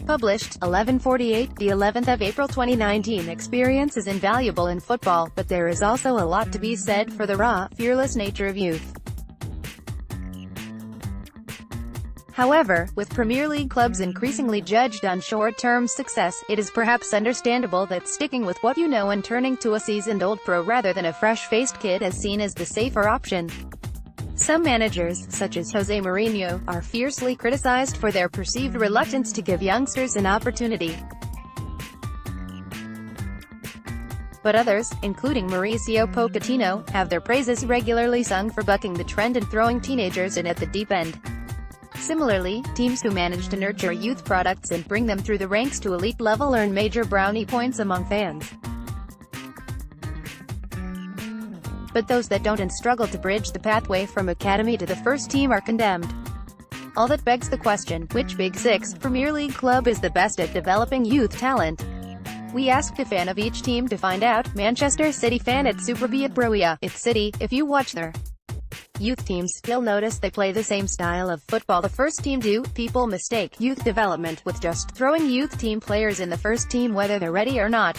Published, 11:48, the 11th of April 2019. Experience is invaluable in football, but there is also a lot to be said for the raw, fearless nature of youth. However, with Premier League clubs increasingly judged on short-term success, it is perhaps understandable that sticking with what you know and turning to a seasoned-old pro rather than a fresh-faced kid is seen as the safer option. Some managers, such as Jose Mourinho, are fiercely criticized for their perceived reluctance to give youngsters an opportunity. But others, including Mauricio Pochettino, have their praises regularly sung for bucking the trend and throwing teenagers in at the deep end. Similarly, teams who manage to nurture youth products and bring them through the ranks to elite level earn major brownie points among fans. But those that don't and struggle to bridge the pathway from academy to the first team are condemned. All that begs the question, which Big Six Premier League club is the best at developing youth talent? We asked a fan of each team to find out. Manchester City fan at Superbia Broia. It's City. If you watch their youth teams, you'll notice they play the same style of football the first team do. People mistake youth development with just throwing youth team players in the first team whether they're ready or not.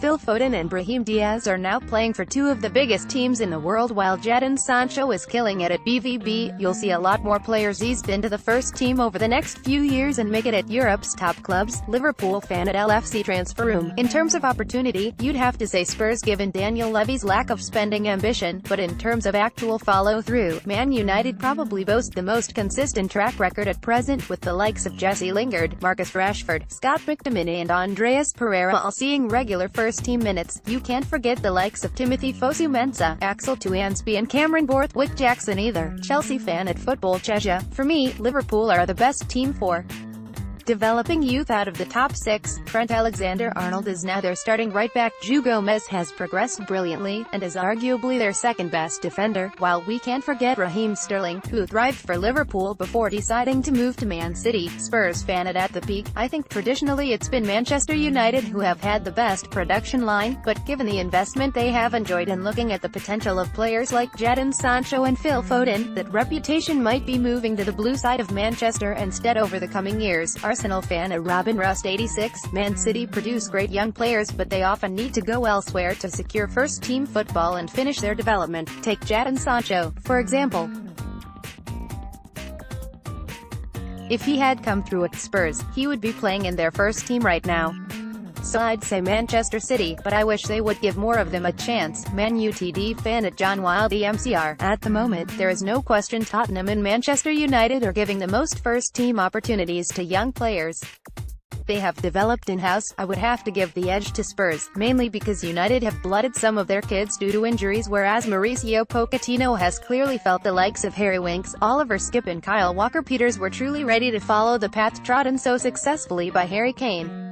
Phil Foden and Brahim Diaz are now playing for two of the biggest teams in the world while Jadon Sancho is killing it at BVB. You'll see a lot more players eased into the first team over the next few years and make it at Europe's top clubs. Liverpool fan at LFC Transfer Room. In terms of opportunity, you'd have to say Spurs given Daniel Levy's lack of spending ambition, but in terms of actual follow-through, Man United probably boast the most consistent track record at present, with the likes of Jesse Lingard, Marcus Rashford, Scott McTominay and Andreas Pereira all seeing regular first-team minutes. You can't forget the likes of Timothy Fosu-Mensah, Axel Tuanzebe and Cameron Borthwick-Jackson either. Chelsea fan at Football Chesia. For me, Liverpool are the best team for developing youth out of the top six. Trent Alexander-Arnold is now their starting right-back. João Gomez has progressed brilliantly, and is arguably their second-best defender, while we can't forget Raheem Sterling, who thrived for Liverpool before deciding to move to Man City. Spurs fan at the peak. I think traditionally it's been Manchester United who have had the best production line, but given the investment they have enjoyed and looking at the potential of players like Jadon Sancho and Phil Foden, that reputation might be moving to the blue side of Manchester instead over the coming years. Arsenal fan at Robin Rust 86. Man City produce great young players, but they often need to go elsewhere to secure first-team football and finish their development. Take Jadon Sancho, for example. If he had come through at Spurs, he would be playing in their first team right now. So I'd say Manchester City, but I wish they would give more of them a chance. Man UTD fan at John Wild EMCR. At the moment, there is no question Tottenham and Manchester United are giving the most first-team opportunities to young players they have developed in-house. I would have to give the edge to Spurs, mainly because United have blooded some of their kids due to injuries, whereas Mauricio Pochettino has clearly felt the likes of Harry Winks, Oliver Skipp and Kyle Walker-Peters were truly ready to follow the path trodden so successfully by Harry Kane.